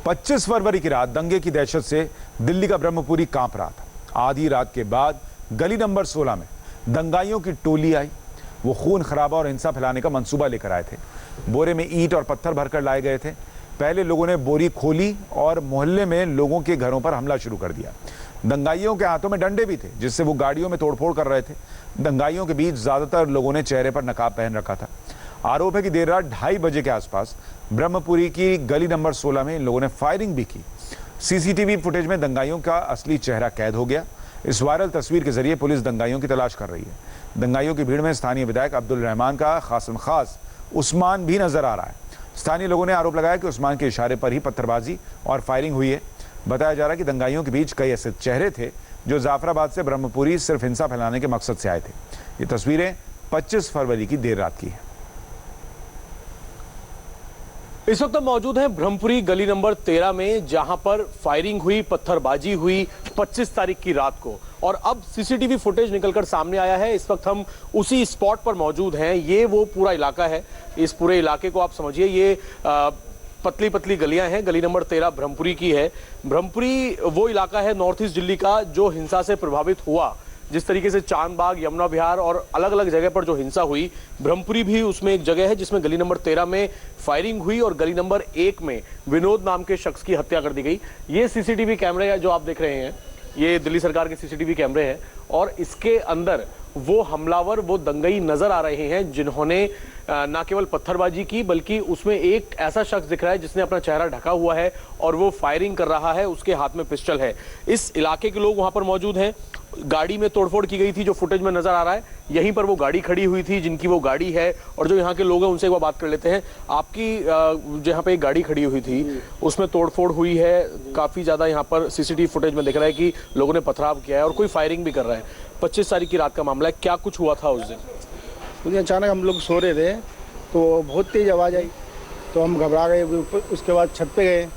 25 फरवरी की रात दंगे की दहशत से दिल्ली का ब्रह्मपुरी कांप रहा था। आधी रात के बाद गली नंबर 16 में दंगाइयों की टोली आई। वो खून खराबा और हिंसा फैलाने का मंसूबा लेकर आए थे। बोरे में ईंट और पत्थर भरकर लाए गए थे। पहले लोगों ने बोरी खोली और मोहल्ले में लोगों के घरों पर हमला शुरू कर दिया। दंगाइयों के हाथों में डंडे भी थे, जिससे वो गाड़ियों में तोड़फोड़ कर रहे थे। दंगाइयों के बीच ज्यादातर लोगों ने चेहरे पर नकाब पहन रखा था। आरोप है कि देर रात 2:30 बजे के आसपास ब्रह्मपुरी की गली नंबर 16 में इन लोगों ने फायरिंग भी की। सीसीटीवी फुटेज में दंगाइयों का असली चेहरा कैद हो गया। इस वायरल तस्वीर के जरिए पुलिस दंगाइयों की तलाश कर रही है। दंगाइयों की भीड़ में स्थानीय विधायक अब्दुल रहमान का खासम खास उस्मान भी नजर आ रहा है। स्थानीय लोगों ने आरोप लगाया कि उस्मान के इशारे पर ही पत्थरबाजी और फायरिंग हुई है। बताया जा रहा है कि दंगाइयों के बीच कई ऐसे चेहरे थे जो जाफराबाद से ब्रह्मपुरी सिर्फ हिंसा फैलाने के मकसद से आए थे। ये तस्वीरें 25 फरवरी की देर रात की है। इस वक्त हम मौजूद हैं ब्रह्मपुरी गली नंबर 13 में, जहां पर फायरिंग हुई, पत्थरबाजी हुई 25 तारीख की रात को। और अब सीसीटीवी फुटेज निकलकर सामने आया है। इस वक्त हम उसी स्पॉट पर मौजूद हैं। ये वो पूरा इलाका है। इस पूरे इलाके को आप समझिए, ये पतली पतली गलियां हैं। गली नंबर 13 ब्रह्मपुरी की है। ब्रह्मपुरी वो इलाका है नॉर्थ ईस्ट दिल्ली का जो हिंसा से प्रभावित हुआ। जिस तरीके से चांदबाग, यमुना विहार और अलग अलग जगह पर जो हिंसा हुई, ब्रह्मपुरी भी उसमें एक जगह है जिसमें गली नंबर 13 में फायरिंग हुई और गली नंबर 1 में विनोद नाम के शख्स की हत्या कर दी गई। ये सीसीटीवी कैमरे जो आप देख रहे हैं, ये दिल्ली सरकार के सीसीटीवी कैमरे हैं और इसके अंदर वो हमलावर, वो दंगई नजर आ रहे हैं जिन्होंने ना केवल पत्थरबाजी की, बल्कि उसमें एक ऐसा शख्स दिख रहा है जिसने अपना चेहरा ढका हुआ है और वो फायरिंग कर रहा है। उसके हाथ में पिस्टल है। इस इलाके के लोग वहां पर मौजूद हैं। गाड़ी में तोड़फोड़ की गई थी, जो फुटेज में नजर आ रहा है। यहीं पर वो गाड़ी खड़ी हुई थी जिनकी वो गाड़ी है, और जो यहाँ के लोग हैं उनसे एक बार बात कर लेते हैं। आपकी जहाँ पे एक गाड़ी खड़ी हुई थी उसमें तोड़फोड़ हुई है। काफी ज्यादा यहाँ पर सीसीटीवी फुटेज में दिख रहा है कि लोगों ने पथराव किया है और कोई फायरिंग भी कर रहा है। 25 तारीख की रात का मामला है। क्या कुछ हुआ था उस दिन? अचानक हम लोग सो रहे थे तो बहुत तेज आवाज़ आई तो हम घबरा गए। उसके बाद छत पे गए,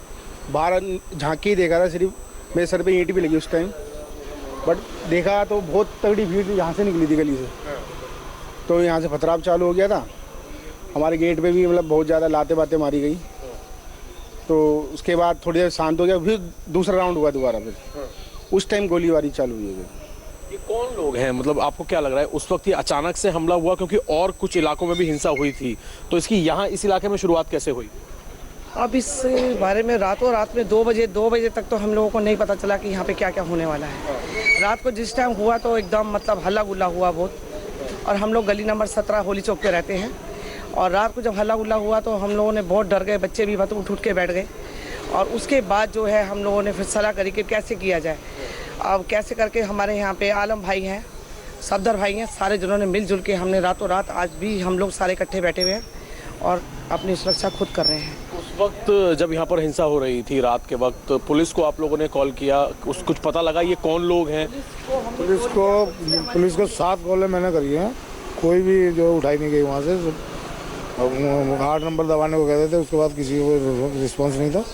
बाहर झांकी देखा था, सिर्फ मेरे सर पे ईंट भी लगी उस टाइम। बट देखा तो बहुत तगड़ी भीड़ यहाँ से निकली थी गली से। तो यहाँ से पथराव चालू हो गया था। हमारे गेट पे भी मतलब बहुत ज़्यादा लाते बातें मारी गई। तो उसके बाद थोड़ी देर शांत हो गया, फिर दूसरा राउंड हुआ दोबारा। फिर उस टाइम गोलीबारी चालू हुई है। ये कौन लोग हैं? मतलब आपको क्या लग रहा है उस वक्त ये अचानक से हमला हुआ, क्योंकि और कुछ इलाकों में भी हिंसा हुई थी, तो इसकी यहाँ इस इलाके में शुरुआत कैसे हुई? अब इस बारे में रात में 2 बजे तक तो हम लोगों को नहीं पता चला कि यहाँ पे क्या क्या होने वाला है। रात को जिस टाइम हुआ तो एकदम मतलब हल्ला गुल्ला हुआ बहुत। और हम लोग गली नंबर 17 होली चौक पे रहते हैं। और रात को जब हल्ला गुल्ला हुआ तो हम लोगों ने बहुत डर गए, बच्चे भी मतलब उठ के बैठ गए। और उसके बाद जो है हम लोगों ने फिर सलाह करी कि कैसे किया जाए। अब कैसे करके हमारे यहाँ पे आलम भाई हैं, सफदर भाई हैं, सारे जिन्होंने मिलजुल के हमने रातों रात आज भी हम लोग सारे इकट्ठे बैठे हुए हैं और अपनी सुरक्षा खुद कर रहे हैं। उस वक्त जब यहाँ पर हिंसा हो रही थी रात के वक्त, पुलिस को आप लोगों ने कॉल किया, कुछ पता लगा ये कौन लोग हैं? पुलिस को 7 कॉलें मैंने करी हैं, कोई भी जो उठाई नहीं गई। वहाँ से 8 नंबर दबाने को कहते थे, उसके बाद किसी को रिस्पॉन्स नहीं था।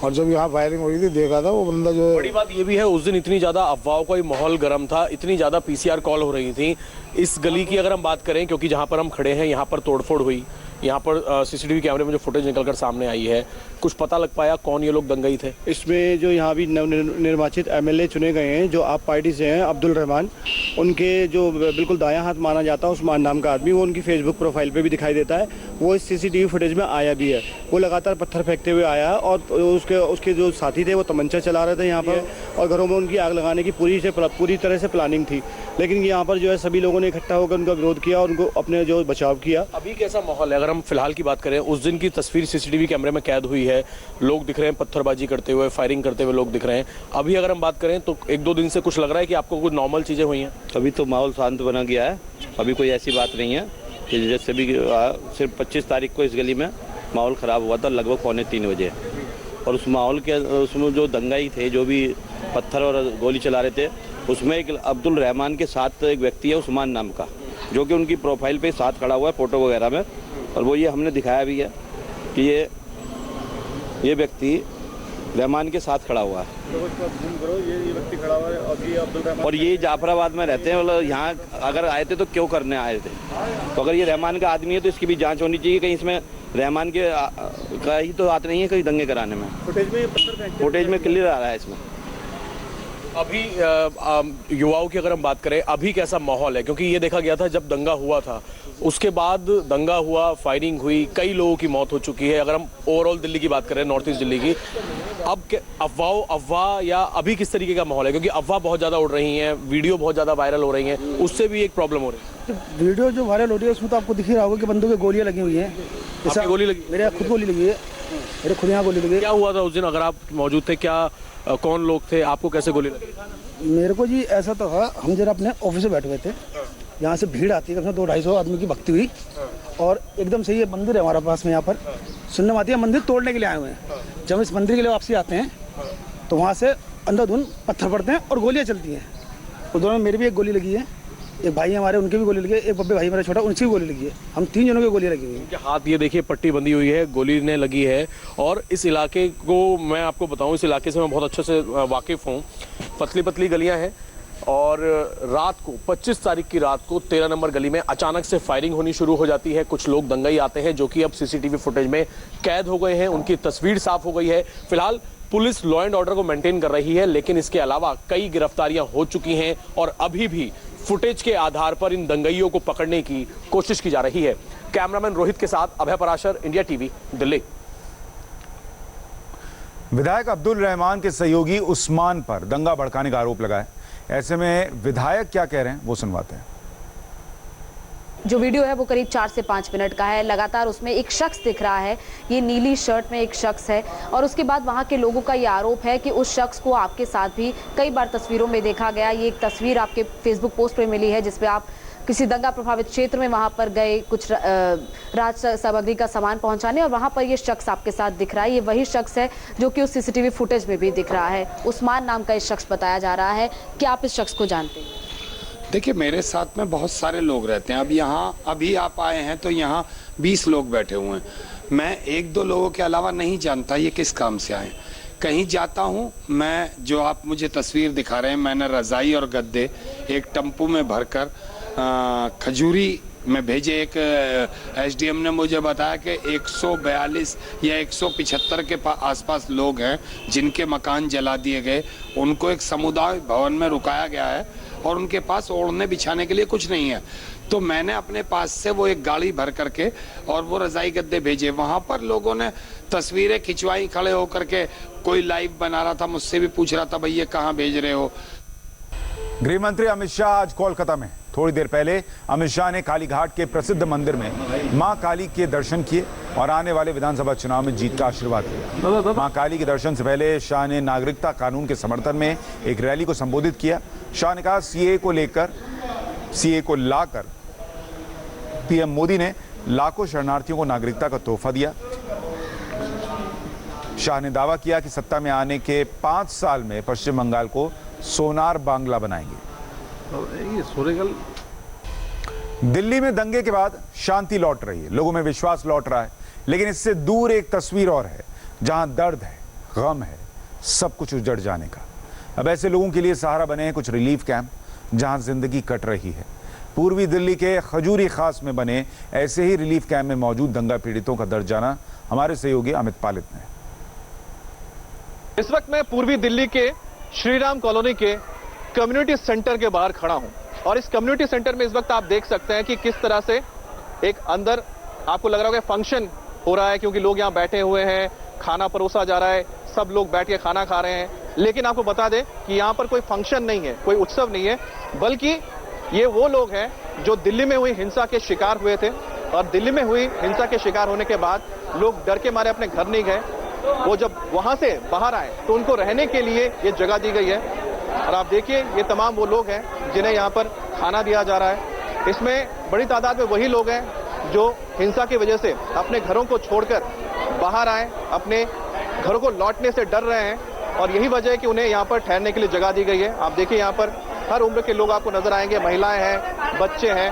और जब यहाँ फायरिंग हो रही थी देखा था वो बंदा जो। बड़ी बात ये भी है उस दिन इतनी ज़्यादा अफवाहों का माहौल गर्म था, इतनी ज़्यादा पीसीआर कॉल हो रही थी। इस गली की अगर हम बात करें, क्योंकि जहाँ पर हम खड़े हैं यहाँ पर तोड़फोड़ हुई, यहाँ पर सीसीटीवी कैमरे में जो फुटेज निकलकर सामने आई है, कुछ पता लग पाया कौन ये लोग दंगई थे? इसमें जो यहाँ भी नवनिर्वाचित एमएलए चुने गए हैं जो आप पार्टी से हैं, अब्दुल रहमान, उनके जो बिल्कुल दायां हाथ माना जाता है उस्मान नाम का आदमी, वो उनकी फेसबुक प्रोफाइल पे भी दिखाई देता है। वो इस सीसीटीवी फुटेज में आया भी है। वो लगातार पत्थर फेंकते हुए आया और उसके जो साथी थे वो तमंचा चला रहे थे यहाँ पर, और घरों में उनकी आग लगाने की पूरी तरह से प्लानिंग थी। लेकिन यहाँ पर जो है सभी लोगों ने इकट्ठा होकर उनका विरोध किया और उनको अपने जो बचाव किया। अभी कैसा माहौल है? अगर हम फिलहाल की बात करें, उस दिन की तस्वीर सीसीटीवी कैमरे में कैद हुई है। लोग दिख रहे हैं पत्थरबाजी करते हुए, फायरिंग करते हुए लोग दिख रहे हैं। अभी अगर हम बात करें तो 1-2 दिन से कुछ लग रहा है कि आपको कुछ नॉर्मल चीज़ें हुई हैं? अभी तो माहौल शांत बना गया है। अभी कोई ऐसी बात नहीं है कि जैसे भी सिर्फ 25 तारीख को इस गली में माहौल ख़राब हुआ था लगभग 2:45 बजे। और उस माहौल के उसमें जो दंगाई थे, जो भी पत्थर और गोली चला रहे थे, उसमें एक अब्दुल रहमान के साथ एक व्यक्ति है उस्मान नाम का, जो कि उनकी प्रोफाइल पे साथ खड़ा हुआ है फोटो वगैरह में। और वो ये हमने दिखाया भी है कि ये व्यक्ति रहमान के साथ खड़ा हुआ है। ये व्यक्ति खड़ा हुआ है अब्दुल रहमान, और ये जाफराबाद में रहते हैं। मतलब यहाँ अगर आए थे तो क्यों करने आए थे? तो अगर ये रहमान का आदमी है तो इसकी भी जांच होनी चाहिए, कहीं इसमें रहमान के का ही तो हाथ नहीं है कहीं दंगे कराने में। फुटेज में क्लियर आ रहा है इसमें। अभी युवाओं की अगर हम बात करें, अभी कैसा माहौल है? क्योंकि ये देखा गया था जब दंगा हुआ था, उसके बाद दंगा हुआ, फायरिंग हुई, कई लोगों की मौत हो चुकी है। अगर हम ओवरऑल दिल्ली की बात करें, नॉर्थ ईस्ट दिल्ली की, अब अफवाह या अभी किस तरीके का माहौल है? क्योंकि अफवाह बहुत ज़्यादा उड़ रही हैं, वीडियो बहुत ज़्यादा वायरल हो रही हैं, उससे भी एक प्रॉब्लम हो रही है। वीडियो जो वायरल हो रही है उसमें तो आपको दिख ही रहा होगा कि बंदूक की गोलियां लगी हुई हैं। आपकी गोली लगी? मेरे खुद गोली लगी है, मेरे खुद यहाँ गोली लगी है। क्या हुआ था उस दिन, अगर आप मौजूद थे? क्या कौन लोग थे, आपको कैसे गोली लगी? मेरे को जी ऐसा तो था, हम जरा अपने ऑफिस में बैठे हुए थे, यहाँ से भीड़ आती है, 200-250 आदमी की भक्ति हुई और एकदम से ये मंदिर है हमारे पास में, यहाँ पर सुनने में आती है मंदिर तोड़ने के लिए आए हुए हैं। जब इस मंदिर के लिए वापसी आते हैं तो वहाँ से अंधाधुंध पत्थर पड़ते हैं और गोलियाँ चलती हैं। उस दौरान मेरी भी एक गोली लगी है, एक भाई हमारे उनकी भी गोली लगी है, एक बब्बे भाई मेरा छोटा उनकी भी गोली लगी है। हम 3 जनों की गोली लगी हुई है। हाथ ये देखिए पट्टी बंधी हुई है, गोली ने लगी है। और इस इलाके को मैं आपको बताऊं, इस इलाके से मैं बहुत अच्छे से वाकिफ़ हूँ। पतली पतली गलियाँ हैं और रात को 25 तारीख की रात को 13 नंबर गली में अचानक से फायरिंग होनी शुरू हो जाती है। कुछ लोग दंगाई आते हैं जो कि अब सीसीटीवी फुटेज में कैद हो गए हैं, उनकी तस्वीर साफ हो गई है। फिलहाल पुलिस लॉ एंड ऑर्डर को मेंटेन कर रही है, लेकिन इसके अलावा कई गिरफ्तारियां हो चुकी हैं और अभी भी फुटेज के आधार पर इन दंगाइयों को पकड़ने की कोशिश की जा रही है। कैमरामैन रोहित के साथ अभय पराशर, इंडिया टीवी, दिल्ली। विधायक अब्दुल रहमान के सहयोगी उस्मान पर दंगा भड़काने का आरोप लगा है। ऐसे में विधायक क्या कह रहे हैं वो सुनवाते हैं। जो वीडियो है वो करीब 4 से 5 मिनट का है। लगातार उसमें एक शख्स दिख रहा है, ये नीली शर्ट में एक शख्स है और उसके बाद वहाँ के लोगों का ये आरोप है कि उस शख्स को आपके साथ भी कई बार तस्वीरों में देखा गया। ये एक तस्वीर आपके फेसबुक पोस्ट पे मिली है जिसपे आप किसी दंगा प्रभावित क्षेत्र में वहाँ पर गए कुछ राज सामग्री का सामान पहुँचाने और वहाँ पर ये शख्स आपके साथ दिख रहा है। ये वही शख्स है जो कि उस सीसीटीवी फुटेज में भी दिख रहा है। उस्मान नाम का ये शख्स बताया जा रहा है। क्या आप इस शख्स को जानते हैं? देखिए, मेरे साथ में बहुत सारे लोग रहते हैं। अब यहाँ अभी आप आए हैं तो यहाँ 20 लोग बैठे हुए हैं। मैं 1-2 लोगों के अलावा नहीं जानता ये किस काम से आए। कहीं जाता हूँ मैं, जो आप मुझे तस्वीर दिखा रहे हैं, मैंने रज़ाई और गद्दे एक टम्पू में भरकर खजूरी में भेजे। एक एसडीएम ने मुझे बताया कि 142 या 175 के आसपास लोग हैं जिनके मकान जला दिए गए। उनको एक समुदाय भवन में रुकाया गया है और उनके पास ओढ़ने बिछाने के लिए कुछ नहीं है। तो मैंने अपने पास से वो एक गाड़ी भर करके और वो रज़ाई गद्दे भेजे। वहाँ पर लोगों ने तस्वीरें खिंचवाई खड़े होकर के। कोई लाइव बना रहा था, मुझसे भी पूछ रहा था भैया कहाँ भेज रहे हो। गृह मंत्री अमित शाह आज कोलकाता में। थोड़ी देर पहले अमित शाह ने कालीघाट के प्रसिद्ध मंदिर में मां काली के दर्शन किए और आने वाले विधानसभा चुनाव में जीत का आशीर्वाद दिया। मां काली के दर्शन से पहले शाह ने नागरिकता कानून के समर्थन में एक रैली को संबोधित किया। शाह ने कहा सीए को लाकर पीएम मोदी ने लाखों शरणार्थियों को नागरिकता का तोहफा दिया। शाह ने दावा किया कि सत्ता में आने के 5 साल में पश्चिम बंगाल को सोनार बांग्ला बनाएंगे। दिल्ली में दंगे के बाद शांति लौट रही है, लोगों में विश्वास लौट रहा है, लेकिन इससे दूर एक तस्वीर और है जहां दर्द है, गम है, सब कुछ उजड़ जाने का। अब ऐसे लोगों के लिए सहारा बने हैं कुछ रिलीफ कैंप जहां जिंदगी कट रही है। पूर्वी दिल्ली के खजूरी खास में बने ऐसे ही रिलीफ कैंप में मौजूद दंगा पीड़ितों का दर्द जाना हमारे सहयोगी अमित पालित ने। इस वक्त मैं पूर्वी दिल्ली के श्रीराम कॉलोनी के कम्युनिटी सेंटर के बाहर खड़ा हूं और इस कम्युनिटी सेंटर में इस वक्त आप देख सकते हैं कि किस तरह से एक अंदर आपको लग रहा होगा फंक्शन हो रहा है, क्योंकि लोग यहां बैठे हुए हैं, खाना परोसा जा रहा है, सब लोग बैठ के खाना खा रहे हैं। लेकिन आपको बता दें कि यहां पर कोई फंक्शन नहीं है, कोई उत्सव नहीं है, बल्कि ये वो लोग हैं जो दिल्ली में हुई हिंसा के शिकार हुए थे और दिल्ली में हुई हिंसा के शिकार होने के बाद लोग डर के मारे अपने घर नहीं गए। वो जब वहां से बाहर आए तो उनको रहने के लिए ये जगह दी गई है और आप देखिए ये तमाम वो लोग हैं जिन्हें यहाँ पर खाना दिया जा रहा है। इसमें बड़ी तादाद में वही लोग हैं जो हिंसा की वजह से अपने घरों को छोड़कर बाहर आए, अपने घरों को लौटने से डर रहे हैं और यही वजह है कि उन्हें यहाँ पर ठहरने के लिए जगह दी गई है। आप देखिए यहाँ पर हर उम्र के लोग आपको नजर आएंगे, महिलाएं हैं, बच्चे हैं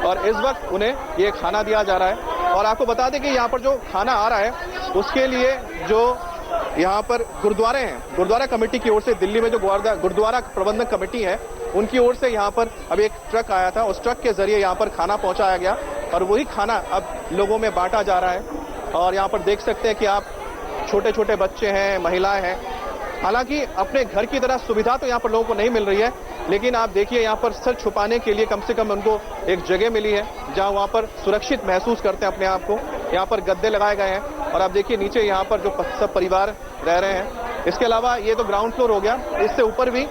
और इस वक्त उन्हें ये खाना दिया जा रहा है। और आपको बता दें कि यहाँ पर जो खाना आ रहा है उसके लिए जो यहाँ पर गुरुद्वारे हैं, गुरुद्वारा कमेटी की ओर से दिल्ली में जो गुरुद्वारा प्रबंधन कमेटी है उनकी ओर से यहाँ पर अब एक ट्रक आया था, उस ट्रक के जरिए यहाँ पर खाना पहुँचाया गया और वही खाना अब लोगों में बांटा जा रहा है। और यहाँ पर देख सकते हैं कि आप छोटे छोटे बच्चे हैं, महिलाएं हैं। हालांकि अपने घर की तरह सुविधा तो यहाँ पर लोगों को नहीं मिल रही है, लेकिन आप देखिए यहाँ पर सर छुपाने के लिए कम से कम उनको एक जगह मिली है जहाँ वहाँ पर सुरक्षित महसूस करते हैं अपने आप को। यहाँ पर गद्दे लगाए गए हैं और आप देखिए नीचे यहाँ पर जो सब परिवार रह रहे हैं। इसके अलावा ये तो ग्राउंड फ्लोर हो गया, इससे ऊपर भी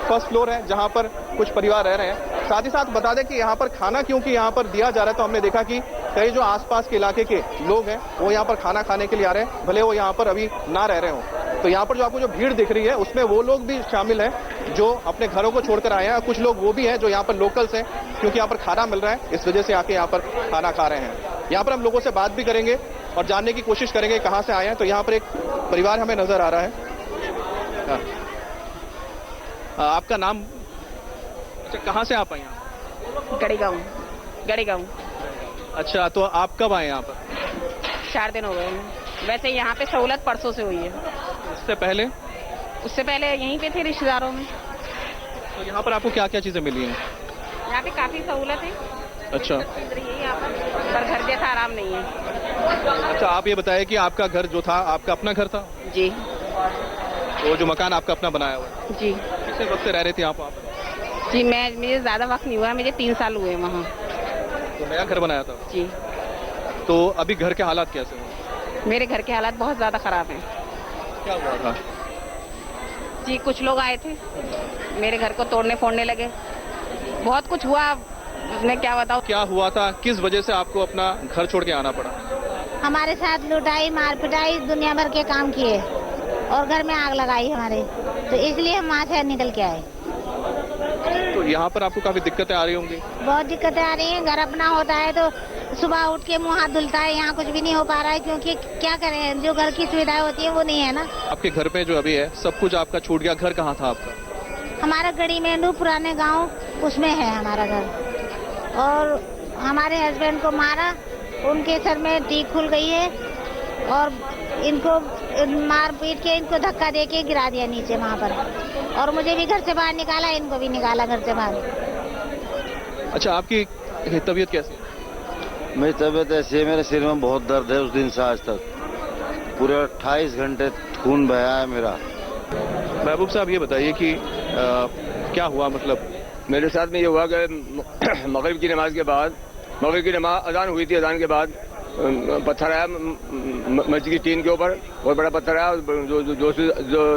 फर्स्ट फ्लोर है जहाँ पर कुछ परिवार रह रहे हैं। साथ ही साथ बता दें कि यहाँ पर खाना क्योंकि यहाँ पर दिया जा रहा है, तो हमने देखा कि कई जो आसपास के इलाके के लोग हैं वो यहाँ पर खाना खाने के लिए आ रहे हैं, भले वो यहाँ पर अभी ना रह रहे हों। तो यहाँ पर जो आपको जो भीड़ दिख रही है उसमें वो लोग भी शामिल हैं जो अपने घरों को छोड़कर आए हैं, और कुछ लोग वो भी हैं जो यहाँ पर लोकल्स हैं, क्योंकि यहाँ पर खाना मिल रहा है इस वजह से आके यहाँ पर खाना खा रहे हैं। यहाँ पर हम लोगों से बात भी करेंगे और जानने की कोशिश करेंगे कहाँ से आए हैं। तो यहाँ पर एक परिवार हमें नजर आ रहा है। आपका नाम? अच्छा, कहाँ से आप आए यहाँ? गढ़ीगांव। अच्छा, तो आप कब आए यहाँ पर? 4 दिन हो गए हैं। वैसे यहाँ पे सहूलत परसों से हुई है। उससे पहले? उससे पहले यहीं पे थे रिश्तेदारों में। तो यहाँ पर आपको क्या क्या चीजें मिली हैं? यहाँ पे काफी सहूलत है। अच्छा, यहाँ पर घर जैसा आराम नहीं है। अच्छा, आप ये बताइए कि आपका घर जो था आपका अपना घर था? जी। तो जो मकान आपका अपना बनाया हुआ है? जी। कितने वक्त से रह रहे थे आप? जी, मुझे ज्यादा वक्त नहीं हुआ, मुझे 3 साल हुए वहाँ। तो नया घर बनाया था? जी। तो अभी घर के हालात कैसे हैं? मेरे घर के हालात बहुत ज्यादा खराब हैं। क्या हुआ था? जी, कुछ लोग आए थे, मेरे घर को तोड़ने फोड़ने लगे, बहुत कुछ हुआ। मैं क्या बताऊं? क्या हुआ था, किस वजह से आपको अपना घर छोड़ के आना पड़ा? हमारे साथ लुटाई, मार पिटाई, दुनिया भर के काम किए और घर में आग लगाई हमारे, तो इसलिए हम वहाँ से निकल के आए। तो यहाँ पर आपको काफी दिक्कतें आ रही होंगी? बहुत दिक्कतें आ रही हैं। घर अपना होता है तो सुबह उठ के मुंह हाथ धुलता है, यहाँ कुछ भी नहीं हो पा रहा है, क्योंकि क्या करें, जो घर की सुविधाएं होती है वो नहीं है ना। आपके घर पे जो अभी है सब कुछ आपका छूट गया, घर कहाँ था आपका? हमारा गढ़ी मेंढू पुराने गांव, उसमें है हमारा घर। और हमारे हस्बैंड को मारा, उनके सर में टीक खुल गई है और इनको मार पीट के इनको धक्का दे के गिरा दिया नीचे वहाँ पर, और मुझे भी घर से बाहर निकाला, इनको भी निकाला घर से बाहर। अच्छा, आपकी तबीयत कैसी है? मेरी तबीयत ऐसी है, मेरे सिर में बहुत दर्द है, उस दिन से आज तक पूरे 28 घंटे खून बहा है मेरा। महबूब साहब, ये बताइए कि क्या हुआ, मतलब? मेरे साथ में ये हुआ कि मगरिब की नमाज के बाद, मगरिब की नमाज अजान हुई थी, अजान के बाद पत्थर आया मस्जिद की टीन के ऊपर, बहुत बड़ा पत्थर आया, जो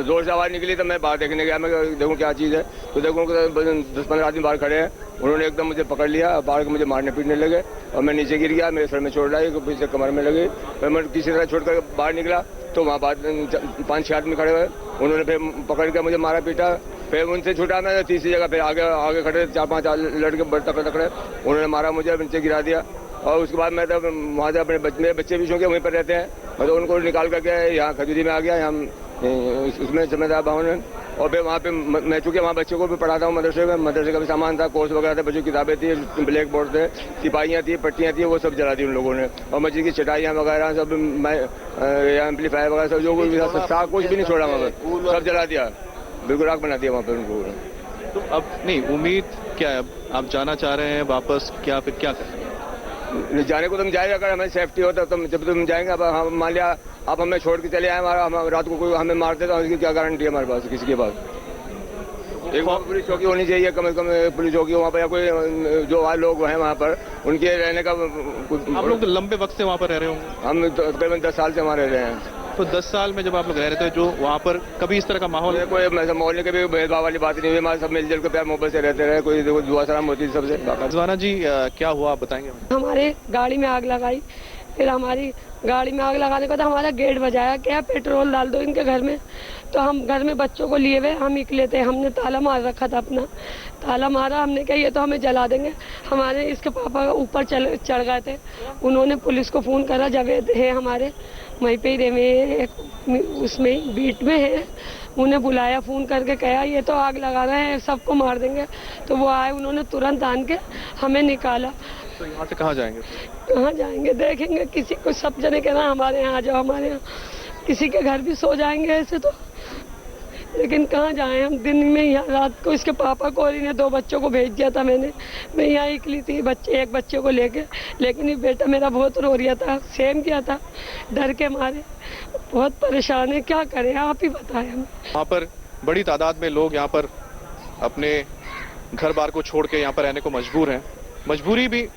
जोर से आवाज़ निकली। तो मैं बाहर देखने गया, मैं देखूँ क्या चीज़ है, तो देखूँ 10-15 आदमी बाहर खड़े हैं। उन्होंने एकदम मुझे पकड़ लिया, बाहर के मुझे मारने पीटने लगे और मैं नीचे गिर गया, मेरे सर में चोट आई, पीछे कमर में लगी। मैं किसी तरह छोड़कर बाहर निकला तो वहाँ बाद 5-6 आदमी खड़े हुए, उन्होंने फिर पकड़ कर मुझे मारा पीटा। फिर उनसे छूटा मैं तीसरी जगह, फिर आगे खड़े 4-5 लड़के तकड़े, उन्होंने मारा मुझे, नीचे गिरा दिया। और उसके बाद मैं तब वहाँ से मेरे बच्चे भी चूँकि वहीं पर रहते हैं, मतलब उनको निकाल करके यहाँ खजूरी में आ गया, यहाँ उसमें जमेदार भवन में। और फिर वहाँ पे मैं चूँकि वहाँ बच्चों को भी पढ़ाता हूँ मदरसे में, मदरसे का भी सामान था, कोर्स वगैरह था, बच्चों की किताबें थी, ब्लैक बोर्ड थे, सिपाहियाँ थी, पट्टियाँ थी, वो सब जला दी उन लोगों ने। और मस्जिद की चटाइयाँ वगैरह सब, एम्पलीफायर वगैरह सब, जो कुछ भी नहीं छोड़ा वहाँ पर, सब जला दिया, बिल्कुल आग बना दिया वहाँ पर उनको। तो अब नहीं, उम्मीद क्या है, आप जाना चाह रहे हैं वापस, क्या फिर क्या करें? जाने को तुम जाएगा, अगर हमें सेफ्टी होता तो जब तुम जाएंगे। अब हम मान लिया आप हमें छोड़ के चले आए, हम रात को कोई हमें मारते तो उसकी क्या गारंटी है हमारे पास, किसी के पास? एक पुलिस चौकी होनी चाहिए, कम से कम पुलिस चौकी वहाँ पर, या कोई जो वहाँ लोग हैं वहाँ पर, उनके रहने का। आप लोग तो लंबे वक्त से वहाँ पर रह रहे होंगे? हम तकरीबन 10 साल से वहाँ रह रहे हैं। तो 10 साल में जब आप लोग रह रहे थे, जो वहाँ पर कभी इस तरह का माहौल? कोई माहौल के भी भेदभाव वाली बात नहीं हुई, हमारे सब मिलजुल के प्यार मोहब्बत से रहते रहे, कोई दुआ सलाम होती थी सबसे। रिजवाना जी, क्या हुआ आप बताएंगे? हमारे गाड़ी में आग लगाई, फिर हमारी गाड़ी में आग लगाने के बाद हमारा गेट बजाया, क्या पेट्रोल डाल दो इनके घर में। तो हम घर में बच्चों को लिए हुए हम निकले थे, हमने ताला मार रखा था अपना, ताला मारा, हमने कहा ये तो हमें जला देंगे। हमारे इसके पापा ऊपर चढ़ गए थे, उन्होंने पुलिस को फ़ोन करा, जावेद है हमारे वहीं पे ही रहे, उसमें बीट में है, उन्हें बुलाया, फ़ोन करके कहा ये तो आग लगा रहे हैं, सबको मार देंगे। तो वो आए, उन्होंने तुरंत आन के हमें निकाला। तो यहाँ से कहाँ जाएंगे? कहाँ जाएंगे, देखेंगे किसी को, सब जने कहना हमारे यहाँ आ जाओ, हमारे यहाँ, किसी के घर भी सो जाएंगे ऐसे तो। लेकिन कहाँ जाएं हम, दिन में यहाँ रात को इसके पापा को और इन्हें 2 बच्चों को भेज दिया था मैंने। मैं यहाँ अकेली थी एक बच्चे को लेके, लेकिन ये बेटा मेरा बहुत रो रहा था, सेम किया था डर के मारे, बहुत परेशान है, क्या करें आप ही बताएं हमें। यहाँ पर बड़ी तादाद में लोग यहाँ पर अपने घर बार को छोड़ के यहाँ पर रहने को मजबूर हैं। मजबूरी भी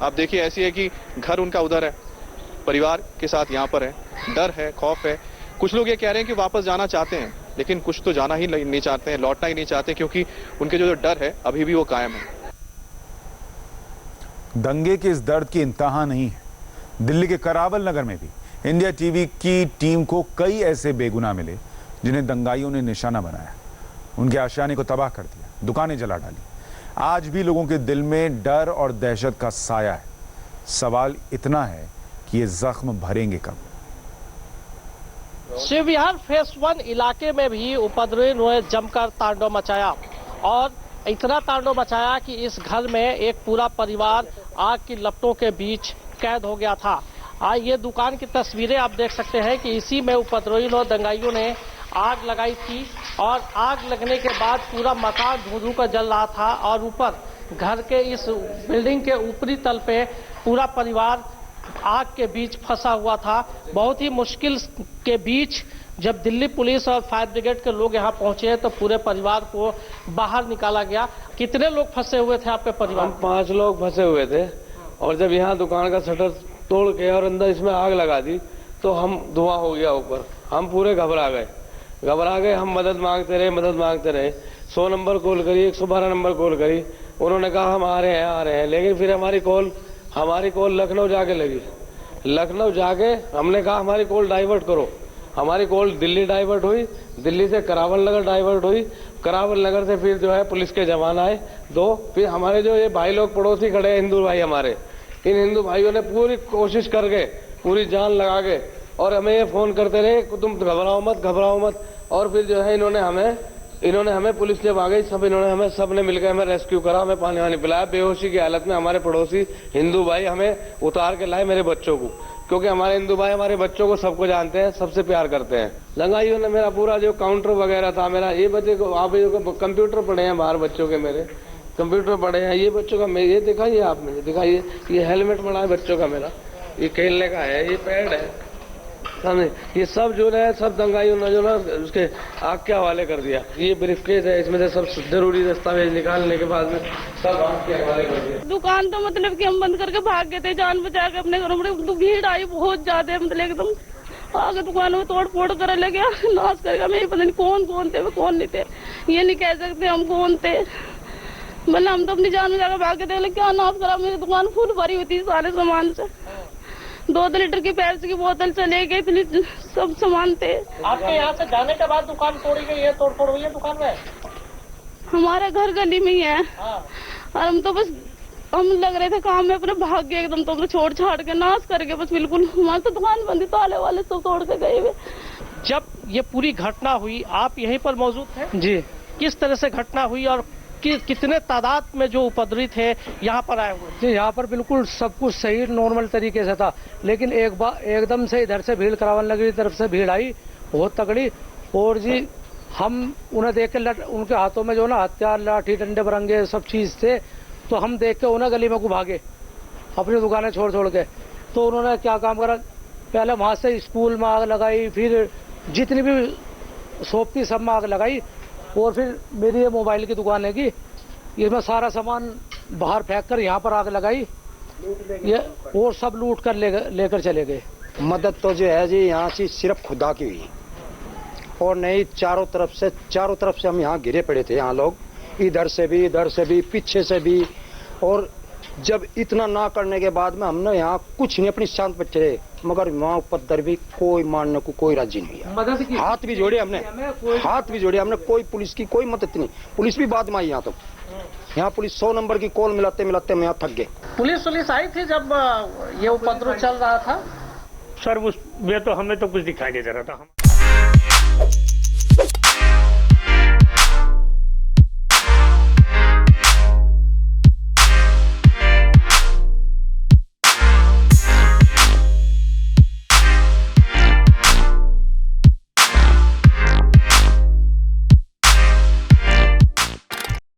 आप देखिए ऐसी है कि घर उनका उधर है, परिवार के साथ यहाँ पर है, डर है, खौफ है। कुछ लोग ये कह रहे हैं कि वापस जाना चाहते हैं, लेकिन कुछ तो जाना ही नहीं चाहते हैं, लौटना ही नहीं चाहते, क्योंकि उनके जो डर है अभी भी वो कायम है। दंगे के इस दर्द की इंतहा नहीं है। दिल्ली के करावल नगर में भी इंडिया टीवी की टीम को कई ऐसे बेगुनाह मिले जिन्हें दंगाइयों ने निशाना बनाया, उनके आशियाने को तबाह कर दिया, दुकानें जला डाली। आज भी लोगों के दिल में डर और दहशत का साया है। सवाल इतना है कि ये जख्म भरेंगे कब। शिवविहार फेस 1 इलाके में भी उपद्रवियों ने जमकर तांडव मचाया और इतना तांडव मचाया कि इस घर में एक पूरा परिवार आग की लपटों के बीच कैद हो गया था। ये दुकान की तस्वीरें आप देख सकते हैं कि इसी में उपद्रवियों और दंगाइयों ने आग लगाई थी और आग लगने के बाद पूरा मकान धू-धू कर जल रहा था और ऊपर घर के इस बिल्डिंग के ऊपरी तल पे पूरा परिवार आग के बीच फंसा हुआ था। बहुत ही मुश्किल के बीच जब दिल्ली पुलिस और फायर ब्रिगेड के लोग यहाँ पहुंचे तो पूरे परिवार को बाहर निकाला गया। कितने लोग फंसे हुए थे आपके परिवार? हम 5 लोग फंसे हुए थे और जब यहाँ दुकान का शटर तोड़ के और अंदर इसमें आग लगा दी तो हम धुआं हो गया ऊपर, हम पूरे घबरा गए। हम मदद मांगते रहे 100 नंबर कॉल करी, 112 नंबर कॉल करी, उन्होंने कहा हम आ रहे हैं, लेकिन फिर हमारी कॉल लखनऊ जाके लगी। लखनऊ जाके हमने कहा हमारी कॉल डाइवर्ट करो, हमारी कॉल दिल्ली डाइवर्ट हुई, दिल्ली से करावल नगर डाइवर्ट हुई, करावल नगर से फिर जो है पुलिस के जवान आए 2, फिर हमारे जो ये भाई लोग पड़ोसी खड़े हैं हिंदू भाई हमारे, इन हिंदू भाइयों ने पूरी कोशिश करके पूरी जान लगा के और हमें ये फोन करते रहे तुम घबराओ मत। और फिर जो है इन्होंने हमें पुलिस जब आ गई सबने मिलकर हमें रेस्क्यू करा, हमें पानी वानी पिलाया। बेहोशी की हालत में हमारे पड़ोसी हिंदू भाई हमें उतार के लाए, मेरे बच्चों को, क्योंकि हमारे हिंदू भाई हमारे बच्चों को सबको जानते हैं, सबसे प्यार करते हैं। दंगाइयों ने मेरा पूरा जो काउंटर वगैरह था, मेरा ये बच्चे को आप कंप्यूटर पड़े हैं बाहर, बच्चों के मेरे कंप्यूटर पड़े हैं, ये बच्चों का ये दिखाइए आप, मुझे दिखाइए, ये हेलमेट पड़ा है बच्चों का मेरा, ये खेलने का है, ये पैड है, समझे, ये सब जो है सब दंगाइयों ने जो ना उसके आग के हवाले कर दिया। ये ब्रीफकेस है, इसमें से सब जरूरी दस्तावेज निकालने के बाद में सब आग के हवाले कर दिया। दुकान तो मतलब कि हम बंद करके भाग गए थे, जान बचा के अपने घरों में। भीड़ आई बहुत ज्यादा, मतलब एकदम आगे दुकानों में तोड़ फोड़ कर लगे, नाश करेगा। मैं पता नहीं कौन थे कौन नहीं थे, ये नहीं कह सकते हम कौन थे, मतलब हम तो अपनी जान बचा के भाग गए थे। क्या नाश करा, मेरी दुकान फुल भरी हुई थी सारे सामान से, 2 लीटर की पेप्सी की बोतल चले गए, इतनी सब सामान थे। आपके यहाँ से जाने के बाद दुकान तोड़ी गई है, तोड़ फोड़ हुई है दुकान में? हमारे घर गली में ही है। और हम तो बस हम लग रहे थे काम में अपने, भाग गए एकदम, तो छोड़ छाड़ के नाश करके बस बिल्कुल। हमारी तो दुकान बंदी, ताले वाले सब तोड़ के गए हुए। जब ये पूरी घटना हुई आप यहीं पर मौजूद थे? जी। किस तरह से घटना हुई और कितने तादाद में जो उपद्रवी थे यहाँ पर आए हुए? जी, यहाँ पर बिल्कुल सब कुछ सही नॉर्मल तरीके से था, लेकिन एक बार एकदम से इधर से भीड़, करावल नगर की तरफ से भीड़ आई बहुत तगड़ी। और जी हम उन्हें देख के उनके हाथों में जो ना हथियार, लाठी, डंडे, बरंगे सब चीज़ थे, तो हम देख के उन्हें गली में को भागे अपनी दुकानें छोड़ के। तो उन्होंने क्या काम करा, पहले वहाँ से स्कूल में आग लगाई, फिर जितनी भी शॉप थी सब में आग लगाई, और फिर मेरी ये मोबाइल की दुकान है कि इसमें सारा सामान बाहर फेंक कर यहाँ पर आग लगाई, ये और सब लूट कर लेकर चले गए। मदद तो जो है जी यहाँ से सिर्फ खुदा की हुई, और नहीं चारों तरफ से हम यहाँ घिरे पड़े थे, यहाँ लोग इधर से भी पीछे से भी। और जब इतना ना करने के बाद में हमने यहाँ कुछ नहीं, अपनी शांत पे थे, मगर वहाँ ऊपर भी कोई मानने को कोई राजी नहीं है। हाथ भी जोड़े हमने, कोई पुलिस की कोई मदद नहीं, पुलिस भी बाद में आई। यहाँ तो यहाँ पुलिस 100 नंबर की कॉल मिलाते हम यहाँ थक गए। पुलिस आई थी जब ये उपद्रव चल रहा था? सर उसमें तो हमें तो कुछ दिखाई नहीं दे रहा था।